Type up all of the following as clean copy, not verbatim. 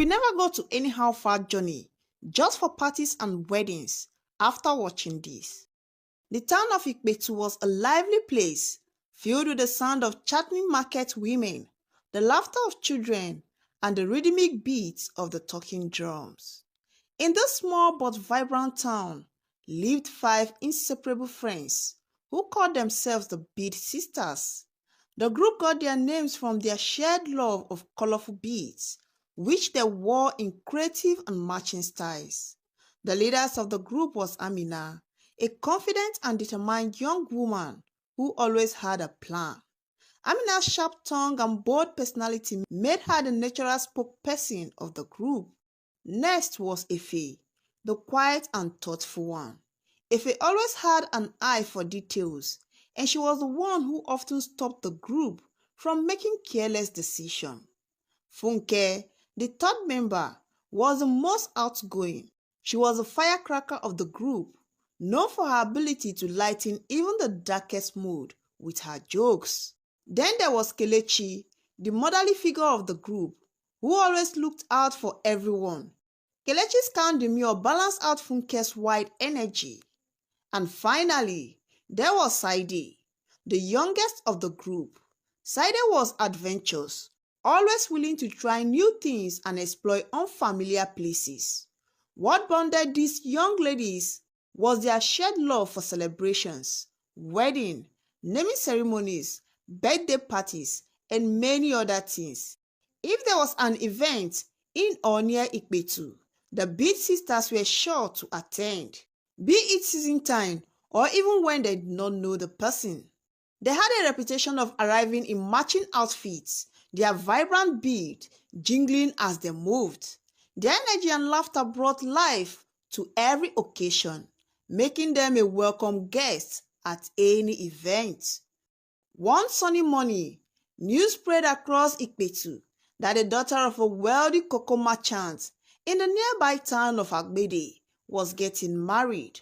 never go to any how-far journey just for parties and weddings after watching this. The town of Ikpetu was a lively place, filled with the sound of chatting market women, the laughter of children, and the rhythmic beats of the talking drums. In this small but vibrant town lived 5 inseparable friends who called themselves the Bead Sisters. The group got their names from their shared love of colorful beads, which they wore in creative and matching styles. The leader of the group was Amina, a confident and determined young woman who always had a plan. Amina's sharp tongue and bold personality made her the natural spokesperson of the group. Next was Efe, the quiet and thoughtful one. Efe always had an eye for details, and she was the one who often stopped the group from making careless decisions. Funke, the third member, was the most outgoing. She was the firecracker of the group, known for her ability to lighten even the darkest mood with her jokes. Then there was Kelechi, the motherly figure of the group, who always looked out for everyone. Kelechi's calm demeanor balanced out Funke's wide energy. And finally, there was Saide, the youngest of the group. Saide was adventurous, always willing to try new things and explore unfamiliar places. What bonded these young ladies was their shared love for celebrations, wedding, naming ceremonies, birthday parties, and many other things. If there was an event in or near Ikpetu, the Bead Sisters were sure to attend, be it season time or even when they did not know the person. They had a reputation of arriving in matching outfits, their vibrant bead jingling as they moved. Their energy and laughter brought life to every occasion, making them a welcome guest at any event. One sunny morning, news spread across Ikpetu that the daughter of a wealthy cocoa merchant in the nearby town of Agbede was getting married.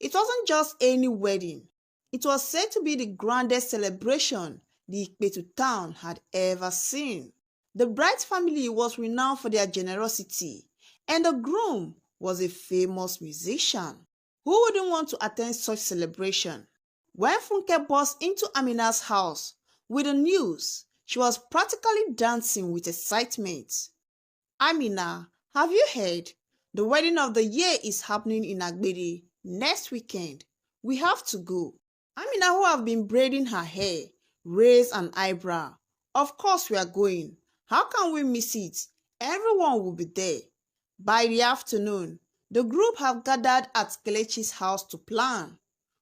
It wasn't just any wedding. It was said to be the grandest celebration the Ikpetu town had ever seen. The bride's family was renowned for their generosity, and the groom was a famous musician. Who wouldn't want to attend such celebration? When Funke burst into Amina's house with the news, she was practically dancing with excitement. "Amina, have you heard? The wedding of the year is happening in Agbede next weekend. We have to go." Amina, who had been braiding her hair, raised an eyebrow. "Of course we are going. How can we miss it? Everyone will be there." By the afternoon, the group had gathered at Kelechi's house to plan.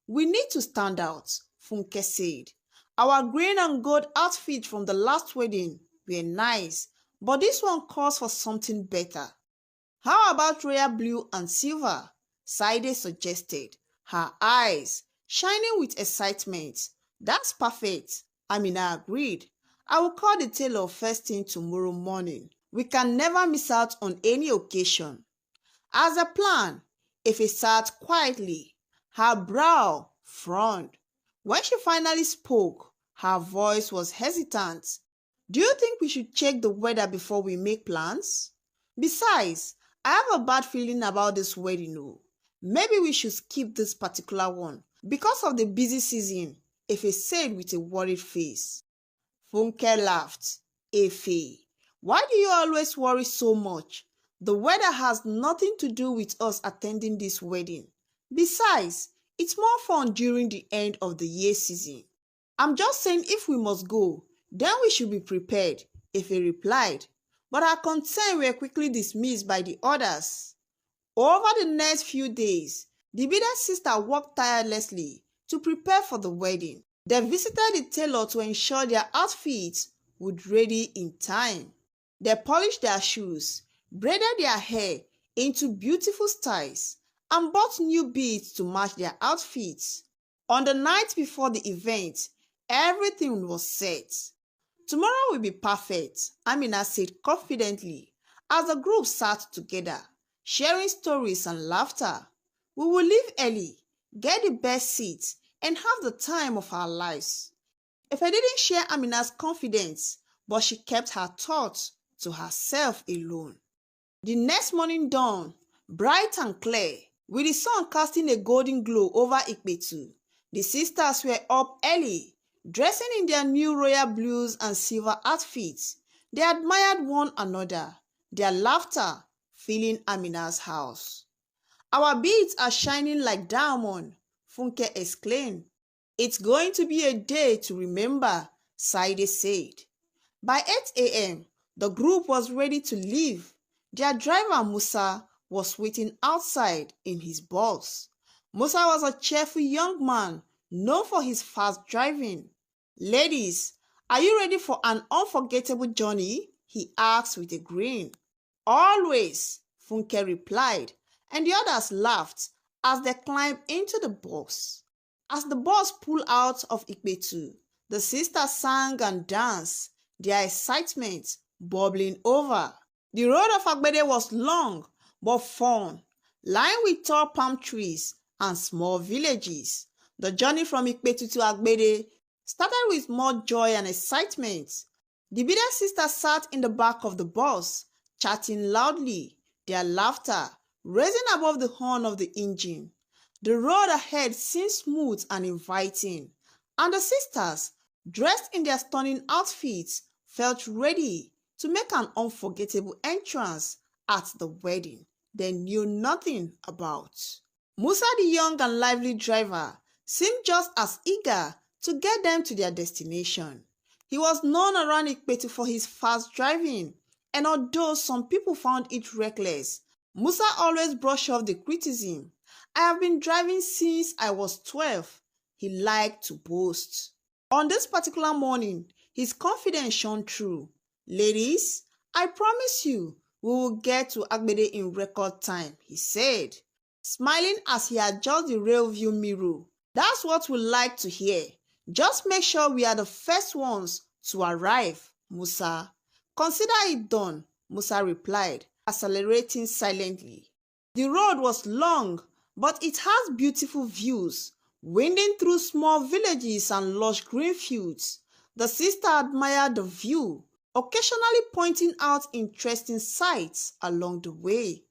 "We need to stand out," Funke said. "Our green and gold outfits from the last wedding were nice, but this one calls for something better." "How about royal blue and silver?" Saide suggested, her eyes shining with excitement. "That's perfect," Amina agreed. "I will call the tailor first thing tomorrow morning. We can never miss out on any occasion." As a plan, Efe sat quietly, her brow frowned. When she finally spoke, her voice was hesitant. "Do you think we should check the weather before we make plans? Besides, I have a bad feeling about this wedding. Oh. Maybe we should skip this particular one because of the busy season," Efe said with a worried face. Funke laughed. "Efe, why do you always worry so much? The weather has nothing to do with us attending this wedding. Besides, it's more fun during the end of the year season." "I'm just saying if we must go, then we should be prepared," Efe replied. But her concerns were quickly dismissed by the others. Over the next few days, the bearded sister worked tirelessly to prepare for the wedding. They visited the tailor to ensure their outfits would be ready in time. They polished their shoes, braided their hair into beautiful styles, and bought new beads to match their outfits. On the night before the event, everything was set. "Tomorrow will be perfect," Amina said confidently as the group sat together, sharing stories and laughter. "We will leave early, get the best seats, and have the time of our lives." If I didn't share Amina's confidence, but she kept her thoughts to herself alone. The next morning dawned, bright and clear, with the sun casting a golden glow over Ikpetu. The sisters were up early, dressing in their new royal blues and silver outfits. They admired one another, their laughter filling Amina's house. "Our beads are shining like diamond," Funke exclaimed. "It's going to be a day to remember," Saide said. By 8 a.m., the group was ready to leave. Their driver Musa was waiting outside in his bus. Musa was a cheerful young man known for his fast driving. "Ladies, are you ready for an unforgettable journey?" he asked with a grin. "Always," Funke replied, and the others laughed as they climbed into the bus. As the bus pulled out of Ikpetu, the sisters sang and danced, their excitement bubbling over. The road of Agbede was long but fun, lined with tall palm trees and small villages. The journey from Ikpetu to Agbede started with more joy and excitement. The Bida sisters sat in the back of the bus, chatting loudly, their laughter raising above the horn of the engine. The road ahead seemed smooth and inviting, and the sisters, dressed in their stunning outfits, felt ready to make an unforgettable entrance at the wedding they knew nothing about. Musa, the young and lively driver, seemed just as eager to get them to their destination. He was known around Ikpetu for his fast driving, and although some people found it reckless, Musa always brushed off the criticism. "I have been driving since I was 12, he liked to boast. On this particular morning, his confidence shone through. "Ladies, I promise you we will get to Agbede in record time," he said, smiling as he adjusted the rear view mirror. "That's what we like to hear. Just make sure we are the first ones to arrive, Musa." "Consider it done," Musa replied, accelerating silently. The road was long, but it has beautiful views, winding through small villages and lush green fields. The sister admired the view, occasionally pointing out interesting sights along the way.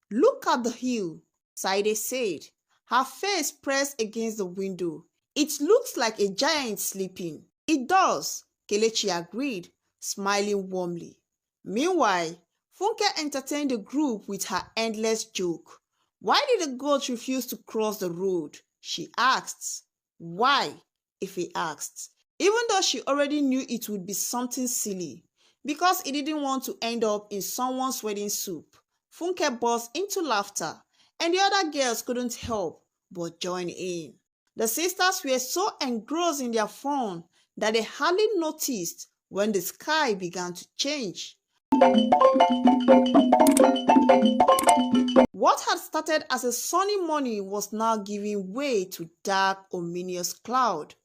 "Look at the hill," Saide said, her face pressed against the window. "It looks like a giant sleeping." "It does," Kelechi agreed, smiling warmly. Meanwhile, Funke entertained the group with her endless joke. "Why did the goat refuse to cross the road?" she asked. "Why?" Ife asked, even though she already knew it would be something silly. "Because it didn't want to end up in someone's wedding soup." Funke burst into laughter, and the other girls couldn't help but join in. The sisters were so engrossed in their fun that they hardly noticed when the sky began to change. What had started as a sunny morning was now giving way to dark, ominous cloud.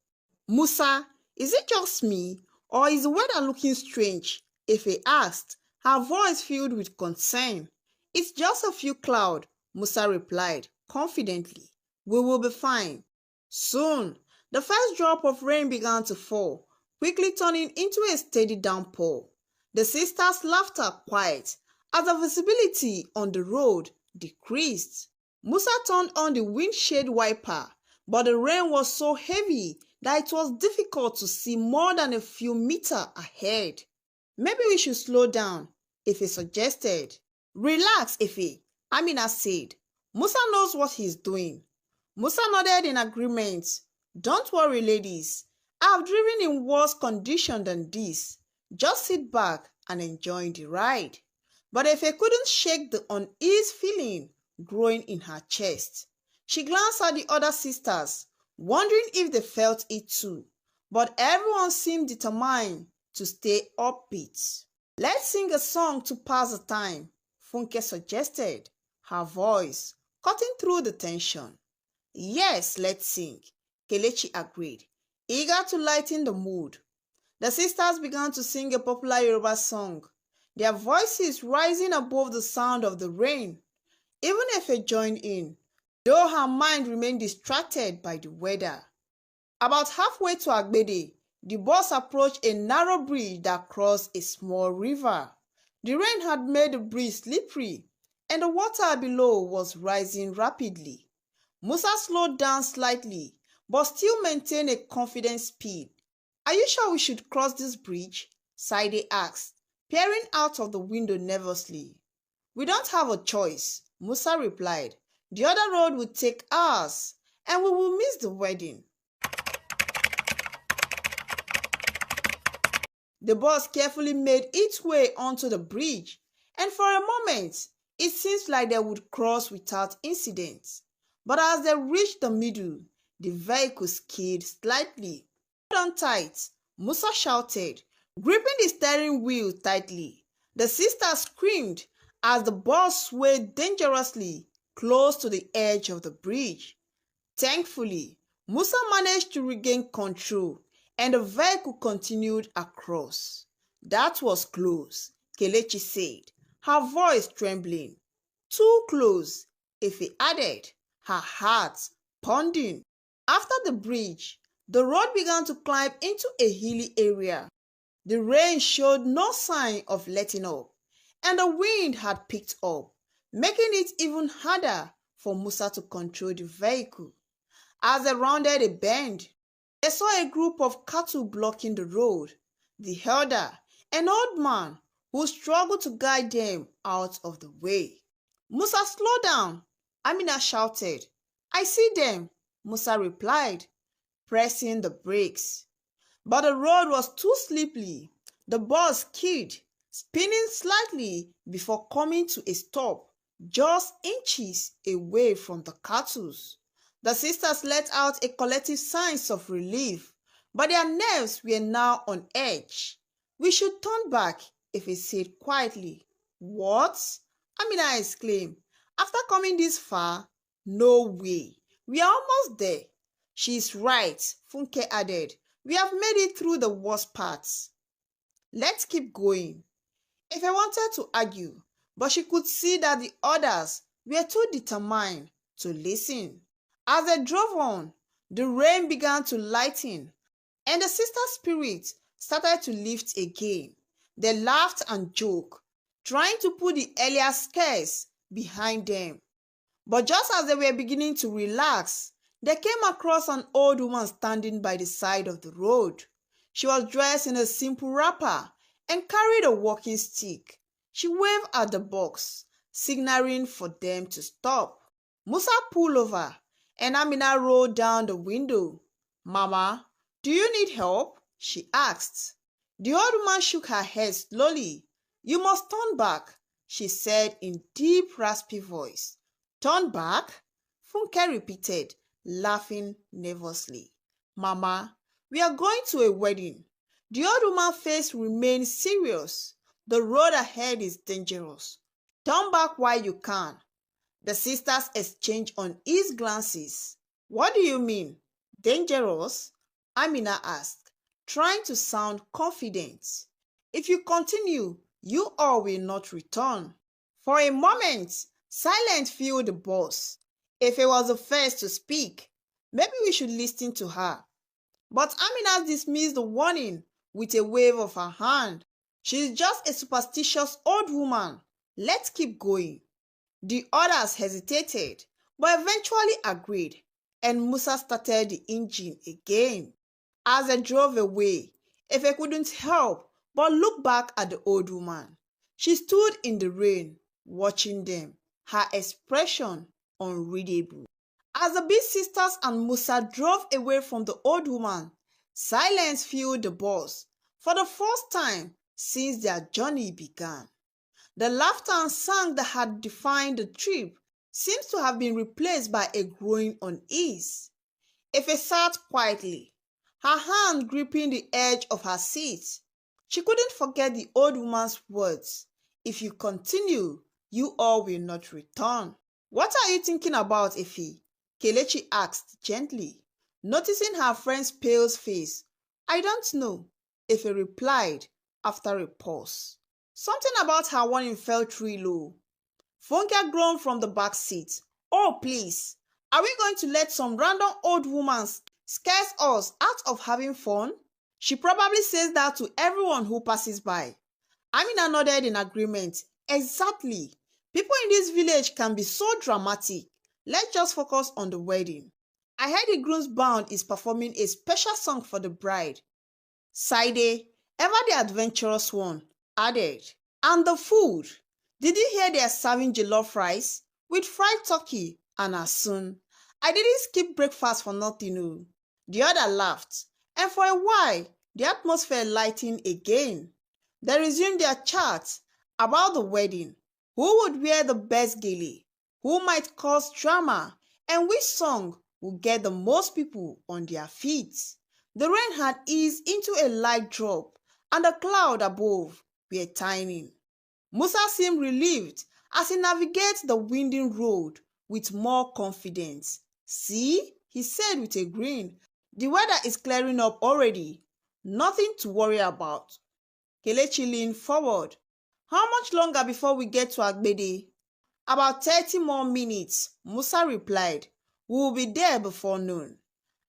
"Musa, is it just me, or is the weather looking strange?" Ife asked, her voice filled with concern. "It's just a few clouds," Musa replied confidently. "We will be fine." Soon, the first drop of rain began to fall, quickly turning into a steady downpour. The sisters' laughter quieted as the visibility on the road decreased. Musa turned on the windshield wiper, but the rain was so heavy that it was difficult to see more than a few meters ahead. "Maybe we should slow down," Ife suggested. "Relax, Ife," Amina said. "Musa knows what he's doing." Musa nodded in agreement. "Don't worry, ladies. I've driven in worse conditions than this. Just sit back and enjoy the ride." But Ife couldn't shake the unease feeling growing in her chest. She glanced at the other sisters, wondering if they felt it too. But everyone seemed determined to stay upbeat. "Let's sing a song to pass the time," Funke suggested, her voice cutting through the tension. "Yes, let's sing," Kelechi agreed, eager to lighten the mood. The sisters began to sing a popular Yoruba song, their voices rising above the sound of the rain. Even Efe joined in, though her mind remained distracted by the weather. About halfway to Agbede, the bus approached a narrow bridge that crossed a small river. The rain had made the bridge slippery, and the water below was rising rapidly. Musa slowed down slightly, but still maintained a confident speed. "Are you sure we should cross this bridge?" Saide asked, peering out of the window nervously. "We don't have a choice," Musa replied. "The other road would take hours, and we will miss the wedding." The bus carefully made its way onto the bridge, and for a moment, it seemed like they would cross without incident. But as they reached the middle, the vehicle skidded slightly. "Hold on tight," Musa shouted, gripping the steering wheel tightly. The sisters screamed as the bus swayed dangerously close to the edge of the bridge. Thankfully, Musa managed to regain control, and the vehicle continued across. "That was close," Kelechi said, her voice trembling. "Too close," Efe added, her heart pounding. After the bridge, the road began to climb into a hilly area. The rain showed no sign of letting up, and the wind had picked up, making it even harder for Musa to control the vehicle. As they rounded a bend, they saw a group of cattle blocking the road. The elder, an old man, who struggled to guide them out of the way. "Musa, slow down," Amina shouted. "I see them," Musa replied, pressing the brakes. But the road was too slippery. The bus skidded, spinning slightly before coming to a stop just inches away from the cattle. The sisters let out a collective sigh of relief, but their nerves were now on edge. "We should turn back," Efe said quietly. "What?" Amina exclaimed. "After coming this far? No way. We are almost there." "She's right," Funke added. "We have made it through the worst parts. Let's keep going." Efe wanted to argue, but she could see that the others were too determined to listen. As they drove on, the rain began to lighten, and the sisters' spirits started to lift again. They laughed and joked, trying to put the earlier scares behind them. But just as they were beginning to relax, they came across an old woman standing by the side of the road. She was dressed in a simple wrapper and carried a walking stick. She waved at the box, signaling for them to stop. Musa pulled over, and Amina rolled down the window. "Mama, do you need help?" she asked. The old woman shook her head slowly. "You must turn back," she said in deep, raspy voice. "Turn back?" Funke repeated, laughing nervously. "Mama, we are going to a wedding." The old woman's face remained serious. "The road ahead is dangerous. Turn back while you can." The sisters exchanged uneasy glances. "What do you mean? Dangerous?" Amina asked, trying to sound confident. "If you continue, you all will not return." For a moment, silence filled the bus. Efe was the first to speak. "Maybe we should listen to her." But Amina dismissed the warning with a wave of her hand. "She is just a superstitious old woman. Let's keep going." The others hesitated, but eventually agreed, and Musa started the engine again. As they drove away, Efe couldn't help but look back at the old woman. She stood in the rain, watching them, her expression unreadable. As the big sisters and Musa drove away from the old woman, silence filled the bus for the first time since their journey began. The laughter and song that had defined the trip seems to have been replaced by a growing unease. Efe sat quietly, her hand gripping the edge of her seat. She couldn't forget the old woman's words. "If you continue, you all will not return." "What are you thinking about, Efe?" Kelechi asked gently, noticing her friend's pale face. "I don't know," Efe replied after a pause. "Something about her warning felt real low." Funke groaned from the back seat. "Oh, please, are we going to let some random old woman scare us out of having fun? She probably says that to everyone who passes by." Amina nodded in agreement. Exactly. People in this village can be so dramatic. Let's just focus on the wedding. I heard the groom's band is performing a special song for the bride. Saide, ever the adventurous one, added. And the food. Did you hear they are serving jollof rice with fried turkey and asun? I didn't skip breakfast for nothing. Oh. The other laughed, and for a while the atmosphere lightened again. They resumed their chat about the wedding, who would wear the best gele, who might cause drama, and which song would get the most people on their feet. The rain had eased into a light drop, and the cloud above were tiny. Musa seemed relieved as he navigated the winding road with more confidence. See, he said with a grin, the weather is clearing up already. Nothing to worry about. Kelechi leaned forward. How much longer before we get to Agbede? About 30 more minutes, Musa replied. We will be there before noon.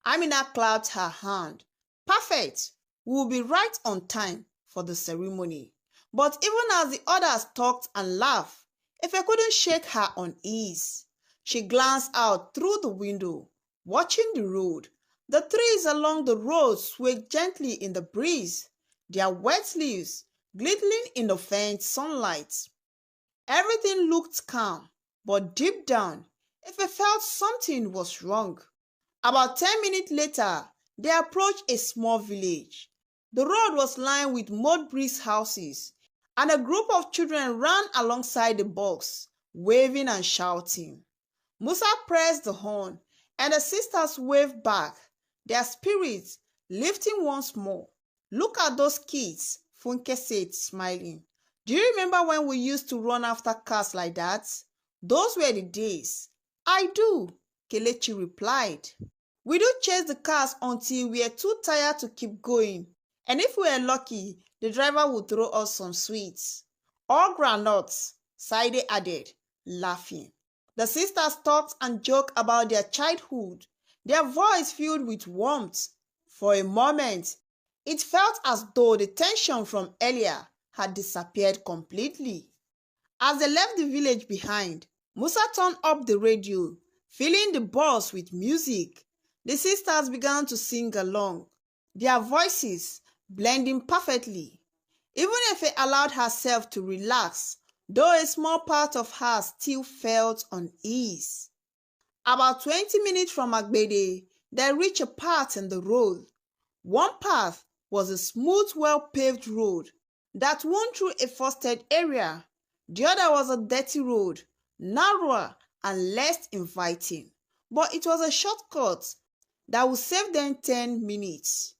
Amina clapped her hand. Perfect. We will be right on time for the ceremony. But even as the others talked and laughed, Efe couldn't shake her unease. She glanced out through the window, watching the road. The trees along the road swayed gently in the breeze, their wet leaves glittering in the faint sunlight. Everything looked calm, but deep down, Efe felt something was wrong. About 10 minutes later, they approached a small village. The road was lined with mud brick houses, and a group of children ran alongside the box, waving and shouting. Musa pressed the horn, and the sisters waved back, their spirits lifting once more. Look at those kids, Funke said, smiling. Do you remember when we used to run after cars like that? Those were the days. I do, Kelechi replied. We do chase the cars until we are too tired to keep going. And if we are lucky, the driver will throw us some sweets. Or granuts, Saide added, laughing. The sisters talked and joked about their childhood, their voice filled with warmth. For a moment, it felt as though the tension from earlier had disappeared completely. As they left the village behind, Musa turned up the radio, filling the bus with music. The sisters began to sing along, their voices blending perfectly. Even if she allowed herself to relax, though a small part of her still felt unease. About 20 minutes from Agbede, they reached a path in the road. One path was a smooth, well-paved road that wound through a forested area. The other was a dirty road, narrower and less inviting. But it was a shortcut that would save them 10 minutes.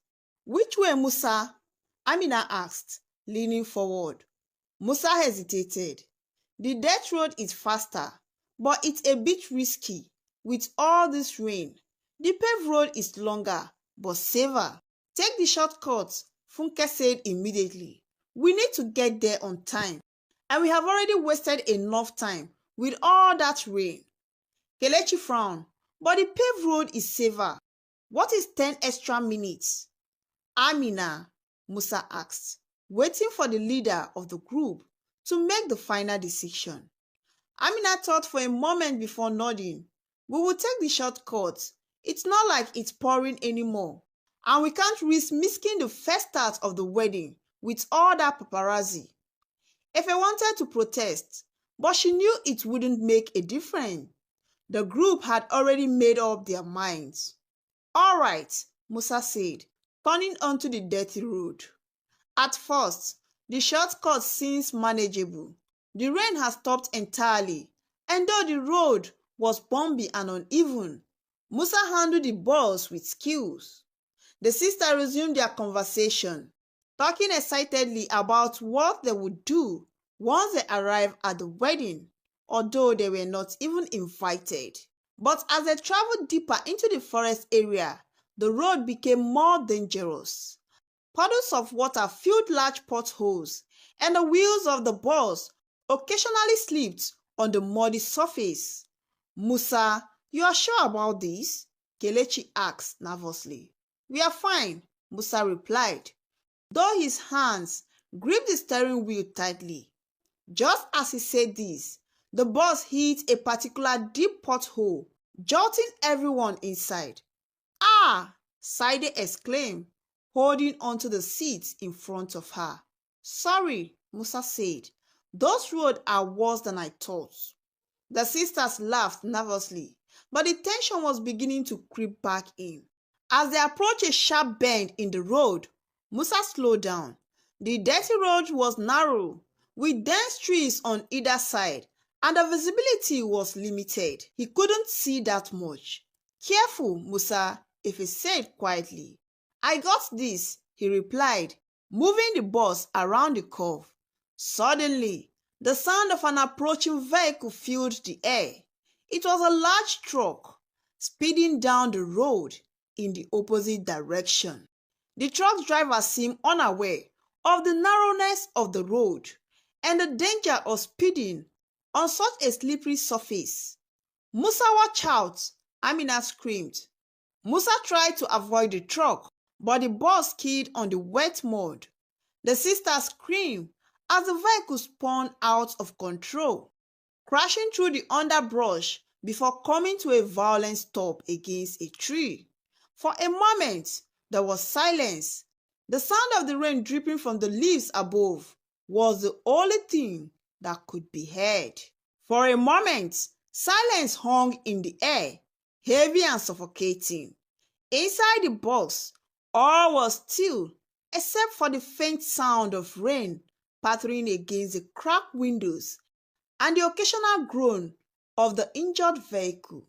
Which way, Musa? Amina asked, leaning forward. Musa hesitated. The dirt road is faster, but it's a bit risky with all this rain. The paved road is longer, but safer. Take the shortcut, Funke said immediately. We need to get there on time, and we have already wasted enough time with all that rain. Kelechi frowned, but the paved road is safer. What is 10 extra minutes? Amina, Musa asked, waiting for the leader of the group to make the final decision. Amina thought for a moment before nodding. We will take the shortcut. It's not like it's pouring anymore, and we can't risk missing the first start of the wedding with all that paparazzi. Efe wanted to protest, but she knew it wouldn't make a difference. The group had already made up their minds. All right, Musa said, turning onto the dirty road. At first, the shortcut seems manageable. The rain had stopped entirely, and though the road was bumpy and uneven, Musa handled the bus with skills. The sisters resumed their conversation, talking excitedly about what they would do once they arrived at the wedding, although they were not even invited. But as they traveled deeper into the forest area, the road became more dangerous. Puddles of water filled large potholes, and the wheels of the bus occasionally slipped on the muddy surface. Musa, you are sure about this? Kelechi asked nervously. We are fine, Musa replied, though his hands gripped the steering wheel tightly. Just as he said this, the bus hit a particular deep pothole, jolting everyone inside. "Ah!" Saide exclaimed, holding onto the seat in front of her. "Sorry," Musa said. "Those roads are worse than I thought." The sisters laughed nervously, but the tension was beginning to creep back in. As they approached a sharp bend in the road, Musa slowed down. The dirty road was narrow, with dense trees on either side, and the visibility was limited. He couldn't see that much. "Careful, Musa," Ife said quietly. "I got this," he replied, moving the bus around the curve. Suddenly, the sound of an approaching vehicle filled the air. It was a large truck, speeding down the road in the opposite direction. The truck driver seemed unaware of the narrowness of the road and the danger of speeding on such a slippery surface. "Musa, watch out!" Amina screamed. Musa tried to avoid the truck, but the bus skid on the wet mud. The sisters screamed as the vehicle spun out of control, crashing through the underbrush before coming to a violent stop against a tree. For a moment, there was silence. The sound of the rain dripping from the leaves above was the only thing that could be heard. For a moment, silence hung in the air, heavy and suffocating. Inside the box, all was still except for the faint sound of rain pattering against the cracked windows and the occasional groan of the injured vehicle.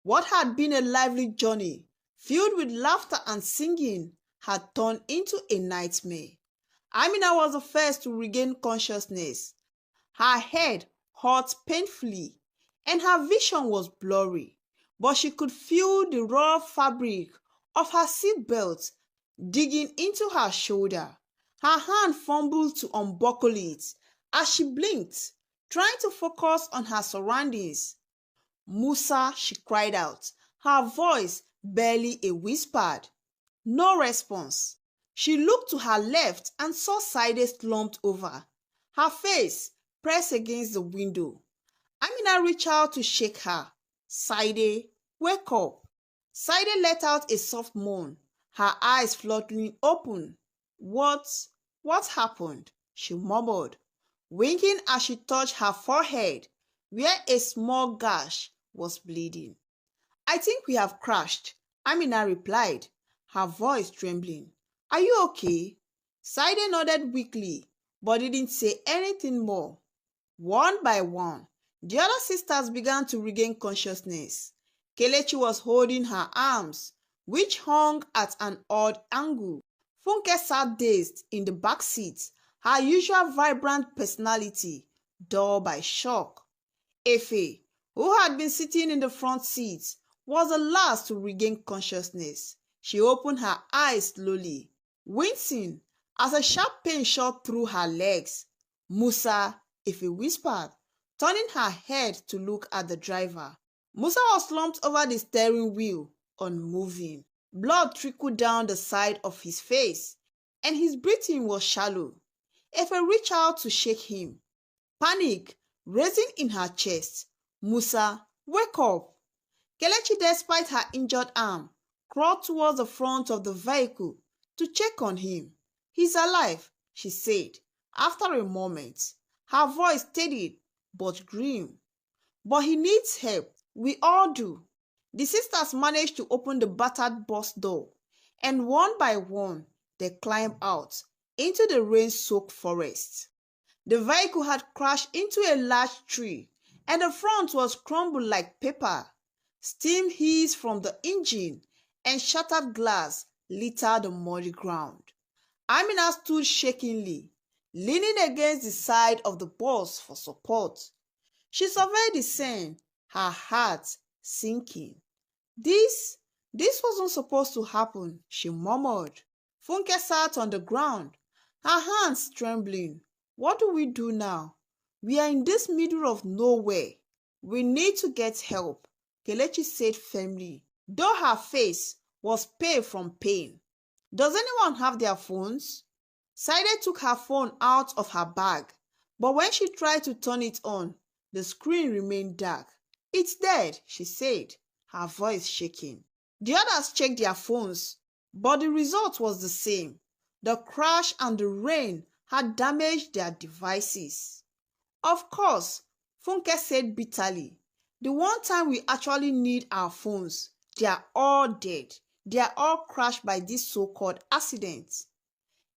What had been a lively journey, filled with laughter and singing, had turned into a nightmare. Amina was the first to regain consciousness. Her head hurt painfully, and her vision was blurry, but she could feel the raw fabric of her seatbelt digging into her shoulder. Her hand fumbled to unbuckle it as she blinked, trying to focus on her surroundings. "Musa," she cried out, her voice barely a whisper. No response. She looked to her left and saw Saide slumped over, her face pressed against the window. Amina reached out to shake her. "Saide, wake up." Saide let out a soft moan, her eyes fluttering open. What happened?" she murmured, winking as she touched her forehead, where a small gash was bleeding. "I think we have crashed," Amina replied, her voice trembling. "Are you okay?" Saide nodded weakly, but didn't say anything more. One by one, the other sisters began to regain consciousness. Kelechi was holding her arms, which hung at an odd angle. Funke sat dazed in the back seat, her usual vibrant personality dulled by shock. Efe, who had been sitting in the front seat, was the last to regain consciousness. She opened her eyes slowly, wincing as a sharp pain shot through her legs. "Musa," Efe whispered, turning her head to look at the driver. Musa was slumped over the steering wheel, unmoving. Blood trickled down the side of his face, and his breathing was shallow. Efe reached out to shake him, panic rising in her chest. "Musa, wake up." Kelechi, despite her injured arm, crawled towards the front of the vehicle to check on him. "He's alive," she said, after a moment, her voice steady but grim. "But he needs help. We all do." The sisters managed to open the battered bus door, and one by one, they climbed out into the rain-soaked forest. The vehicle had crashed into a large tree, and the front was crumbled like paper. Steam hissed from the engine, and shattered glass littered the muddy ground. Amina stood shakingly, leaning against the side of the bus for support. She surveyed the scene, her heart sinking. This wasn't supposed to happen," she murmured. Funke sat on the ground, her hands trembling. "What do we do now? We are in this middle of nowhere. We need to get help," Kelechi said firmly, though her face was pale from pain. "Does anyone have their phones?" Saide took her phone out of her bag, but when she tried to turn it on, the screen remained dark. "It's dead," she said, her voice shaking. The others checked their phones, but the result was the same. The crash and the rain had damaged their devices. "Of course," Funke said bitterly. "The one time we actually need our phones, they are all dead. They are all crashed by this so-called accident."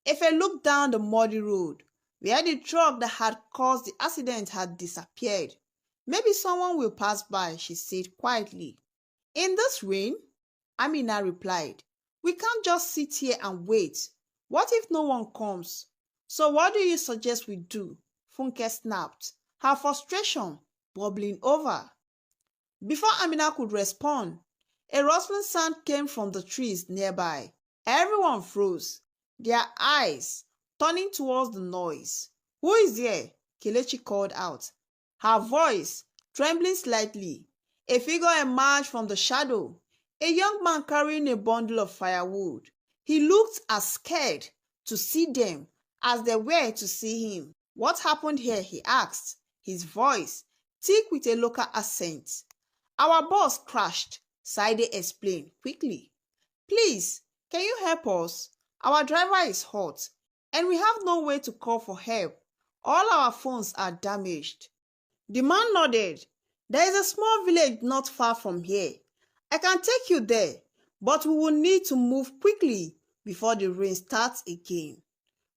Efe looked down the muddy road, where the truck that had caused the accident had disappeared. "Maybe someone will pass by," she said quietly. "In this rain?" Amina replied. "We can't just sit here and wait. What if no one comes?" "So what do you suggest we do?" Funke snapped, her frustration bubbling over. Before Amina could respond, a rustling sound came from the trees nearby. Everyone froze, their eyes turning towards the noise. "Who is there?" Kelechi called out, her voice trembling slightly. A figure emerged from the shadow, a young man carrying a bundle of firewood. He looked as scared to see them as they were to see him. "What happened here?" he asked, his voice thick with a local accent. "Our bus crashed," Saide explained quickly. "Please, can you help us? Our driver is hurt, and we have no way to call for help. All our phones are damaged." The man nodded. "There is a small village not far from here. I can take you there, but we will need to move quickly before the rain starts again."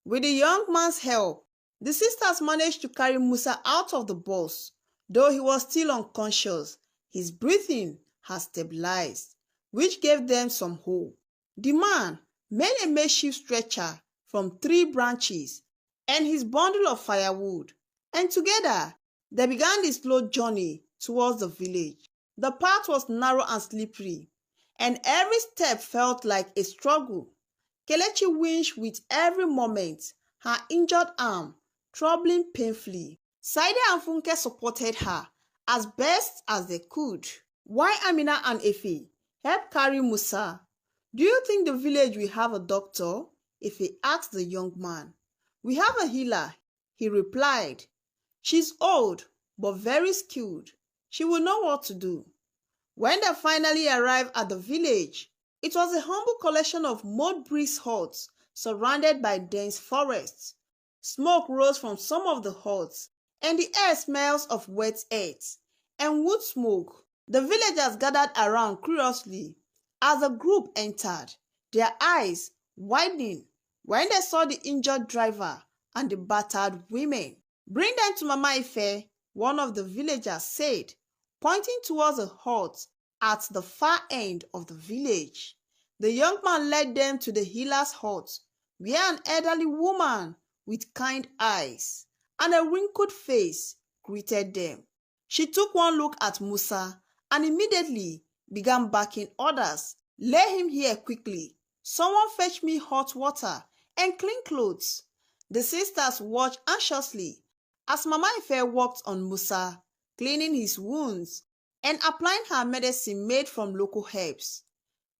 With the young man's help, the sisters managed to carry Musa out of the bus. Though he was still unconscious, his breathing had stabilized, which gave them some hope. The man made a makeshift stretcher from 3 branches and his bundle of firewood, and together they began the slow journey towards the village. The path was narrow and slippery, and every step felt like a struggle. Kelechi winced with every moment, her injured arm troubling painfully. Saide and Funke supported her as best as they could, while Amina and Efe helped carry Musa. "Do you think the village will have a doctor?" Efe asked the young man. "We have a healer," he replied. "She's old, but very skilled. She will know what to do." When they finally arrived at the village, it was a humble collection of mud brick huts surrounded by dense forests. Smoke rose from some of the huts, and the air smells of wet earth and wood smoke. The villagers gathered around curiously as the group entered, their eyes widening when they saw the injured driver and the battered women. "Bring them to Mama Ife," one of the villagers said, pointing towards a hut at the far end of the village. The young man led them to the healer's hut, where an elderly woman with kind eyes and a wrinkled face greeted them. She took one look at Musa and immediately began barking orders. "Lay him here quickly. Someone fetch me hot water and clean clothes." The sisters watched anxiously as Mama Ife worked on Musa, cleaning his wounds and applying her medicine made from local herbs.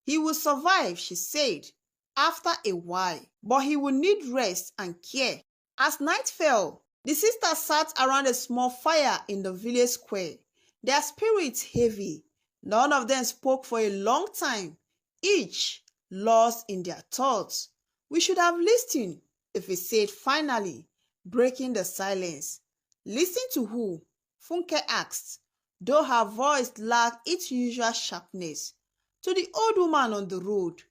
"He will survive," she said, "after a while, but he will need rest and care." As night fell, the sisters sat around a small fire in the village square, their spirits heavy. None of them spoke for a long time, each lost in their thoughts. "We should have listened," Efe said finally, breaking the silence. "Listen to who?" Funke asked, though her voice lacked its usual sharpness. "To the old woman on the road,"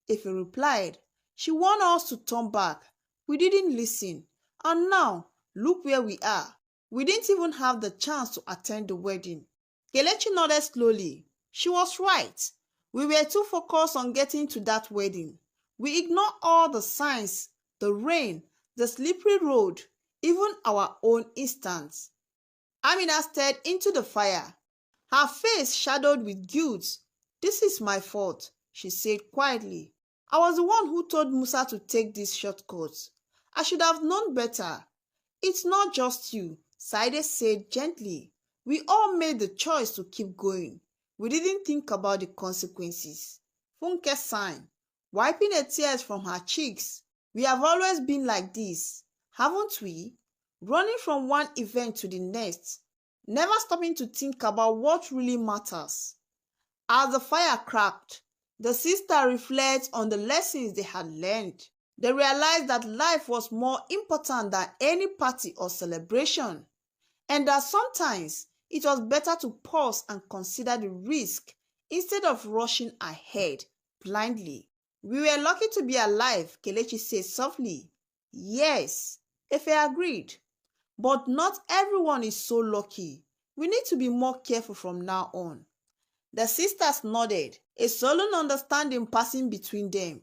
Efe replied. "She warned us to turn back. We didn't listen. And now, look where we are. We didn't even have the chance to attend the wedding." Kelechi nodded slowly. She was right. We were too focused on getting to that wedding. We ignored all the signs, the rain, the slippery road, even our own instincts. Amina stared into the fire, her face shadowed with guilt. "This is my fault," she said quietly. "I was the one who told Musa to take these shortcuts. I should have known better." "It's not just you," Saide said gently. "We all made the choice to keep going. We didn't think about the consequences." Funke sighed, wiping the tears from her cheeks. We have always been like this, haven't we? Running from one event to the next, never stopping to think about what really matters. As the fire cracked, the sister reflects on the lessons they had learned. They realized that life was more important than any party or celebration, and that sometimes it was better to pause and consider the risk instead of rushing ahead blindly. We were lucky to be alive, Kelechi said softly. Yes, Efe agreed. But not everyone is so lucky. We need to be more careful from now on. The sisters nodded, a sullen understanding passing between them.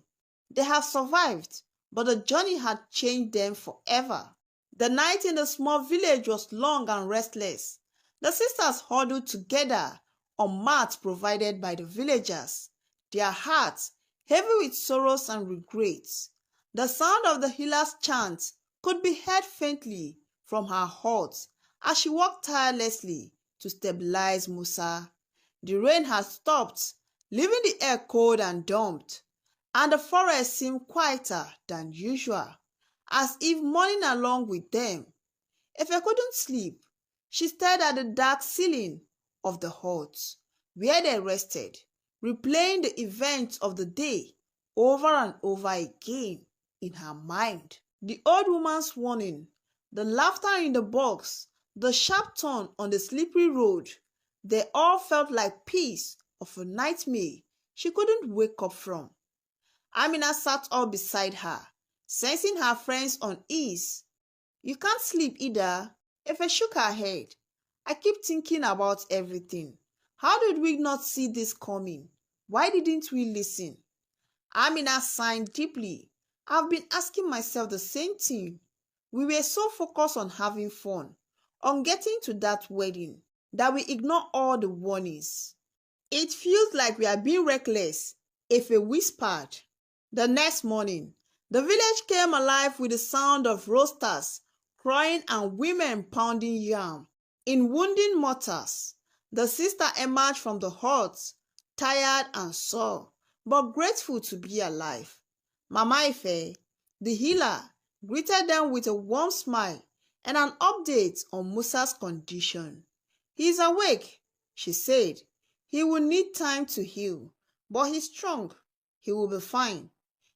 They have survived, but the journey had changed them forever. The night in the small village was long and restless. The sisters huddled together on mats provided by the villagers, their hearts heavy with sorrows and regrets. The sound of the healer's chant could be heard faintly from her hut as she worked tirelessly to stabilize Musa. The rain had stopped, leaving the air cold and damped, and the forest seemed quieter than usual, as if mourning along with them. If I couldn't sleep, she stared at the dark ceiling of the hut, where they rested, replaying the events of the day over and over again in her mind. The old woman's warning, the laughter in the box, the sharp turn on the slippery road, they all felt like pieces of a nightmare she couldn't wake up from. Amina sat up beside her, sensing her friend's unease. You can't sleep either? Efe shook her head. I keep thinking about everything. How did we not see this coming? Why didn't we listen? Amina sighed deeply. I've been asking myself the same thing. We were so focused on having fun, on getting to that wedding, that we ignore all the warnings. It feels like we are being reckless, Efe whispered. The next morning, the village came alive with the sound of roosters crowing and women pounding yam in wooden mortars. The sister emerged from the hut, tired and sore, but grateful to be alive. Mama Ife, the healer, greeted them with a warm smile and an update on Musa's condition. He is awake, she said. He will need time to heal, but he's strong. He will be fine.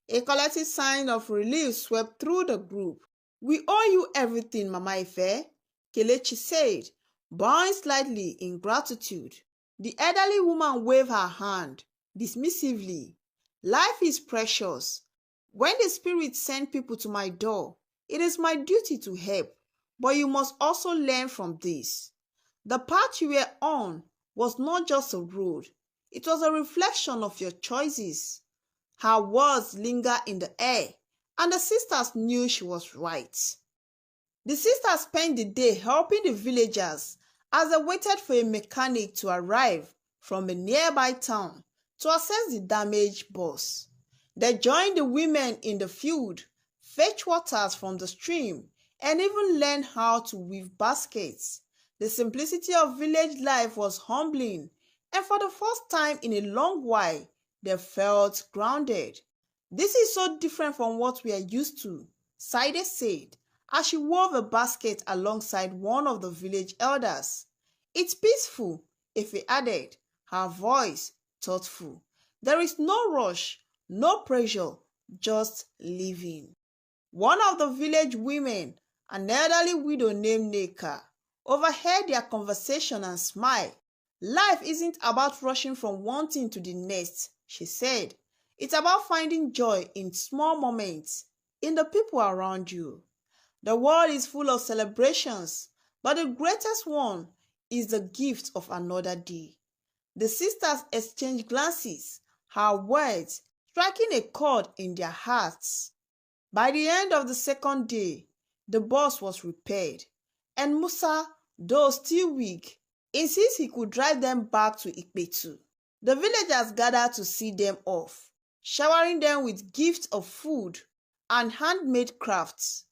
A collective sign of relief swept through the group. We owe you everything, Mama Ife, Kelechi said, bowing slightly in gratitude. The elderly woman waved her hand dismissively. Life is precious. When the spirit sends people to my door, it is my duty to help, but you must also learn from this. The path you were on was not just a road, it was a reflection of your choices. Her words lingered in the air, and the sisters knew she was right. The sisters spent the day helping the villagers as they waited for a mechanic to arrive from a nearby town to assess the damaged bus. They joined the women in the field, fetch waters from the stream, and even learned how to weave baskets. The simplicity of village life was humbling, and for the first time in a long while, they felt grounded. This is so different from what we are used to, Saide said, as she wove a basket alongside one of the village elders. It's peaceful, Efe added, her voice thoughtful. There is no rush, no pressure, just living. One of the village women, an elderly widow named Neka, overheard their conversation and smiled. Life isn't about rushing from one thing to the next, she said. It's about finding joy in small moments, in the people around you. The world is full of celebrations, but the greatest one is the gift of another day. The sisters exchanged glances, her words striking a chord in their hearts. By the end of the second day, the bus was repaired, and Musa, though still weak, insisted he could drive them back to Ikpetu. The villagers gathered to see them off, showering them with gifts of food and handmade crafts.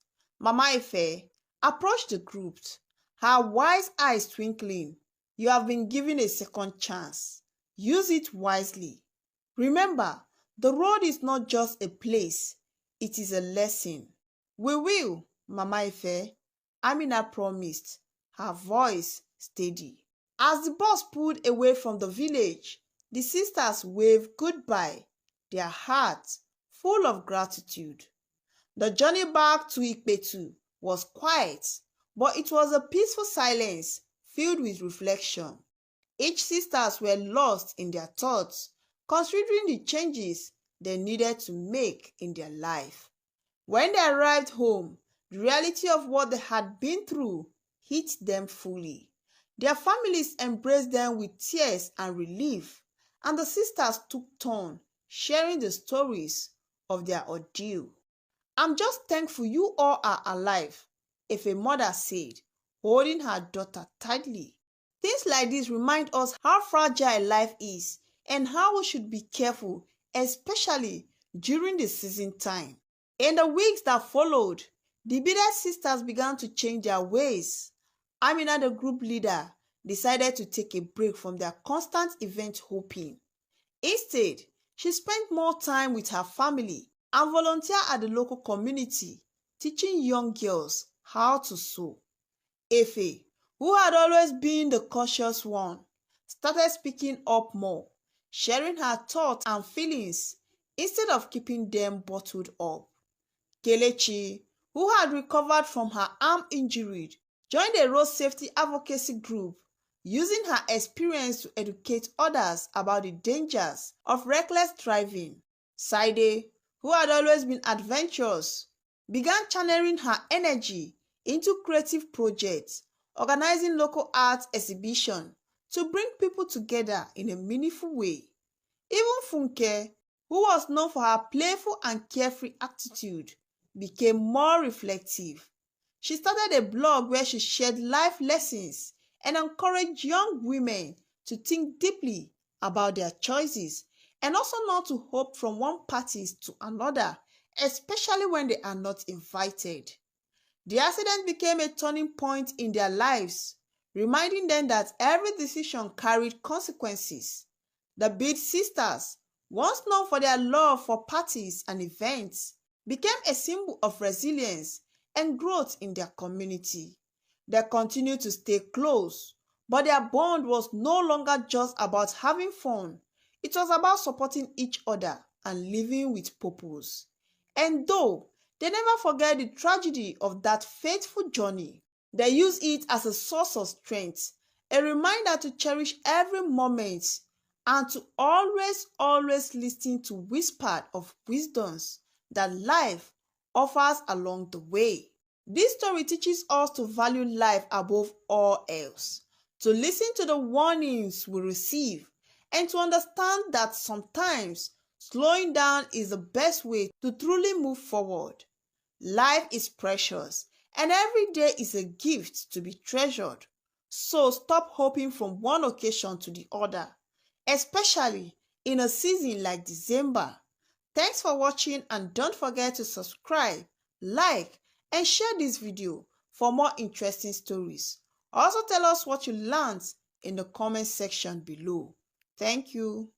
Mama Ife approached the group, her wise eyes twinkling. You have been given a second chance. Use it wisely. Remember, the road is not just a place, it is a lesson. We will, Mama Ife, Amina promised, her voice steady. As the bus pulled away from the village, the sisters waved goodbye, their hearts full of gratitude. The journey back to Ikpetu was quiet, but it was a peaceful silence filled with reflection. Each sisters were lost in their thoughts, considering the changes they needed to make in their life. When they arrived home, the reality of what they had been through hit them fully. Their families embraced them with tears and relief, and the sisters took turn sharing the stories of their ordeal. "I'm just thankful you all are alive," if a mother said, holding her daughter tightly. Things like this remind us how fragile life is and how we should be careful, especially during the season time. In the weeks that followed, the bearded sisters began to change their ways. Amina, the group leader, decided to take a break from their constant event hopping. Instead, she spent more time with her family and volunteered at the local community, teaching young girls how to sew. Efe, who had always been the cautious one, started speaking up more, sharing her thoughts and feelings instead of keeping them bottled up. Kelechi, who had recovered from her arm injury, joined a road safety advocacy group, using her experience to educate others about the dangers of reckless driving. Saide, who had always been adventurous, began channeling her energy into creative projects, organizing local art exhibitions to bring people together in a meaningful way. Even Funke, who was known for her playful and carefree attitude, became more reflective. She started a blog where she shared life lessons and encouraged young women to think deeply about their choices and also not to hop from one party to another, especially when they are not invited. The accident became a turning point in their lives, reminding them that every decision carried consequences. The Bead Sisters, once known for their love for parties and events, became a symbol of resilience and growth in their community. They continued to stay close, but their bond was no longer just about having fun. It was about supporting each other and living with purpose. And though they never forget the tragedy of that fateful journey, they use it as a source of strength, a reminder to cherish every moment and to always listen to whispers of wisdoms that life offers along the way. This story teaches us to value life above all else, to listen to the warnings we receive, and to understand that sometimes slowing down is the best way to truly move forward. Life is precious, and every day is a gift to be treasured. So stop hoping from one occasion to the other, especially in a season like December. Thanks for watching, and don't forget to subscribe, like, and share this video for more interesting stories. Also tell us what you learned in the comment section below. Thank you.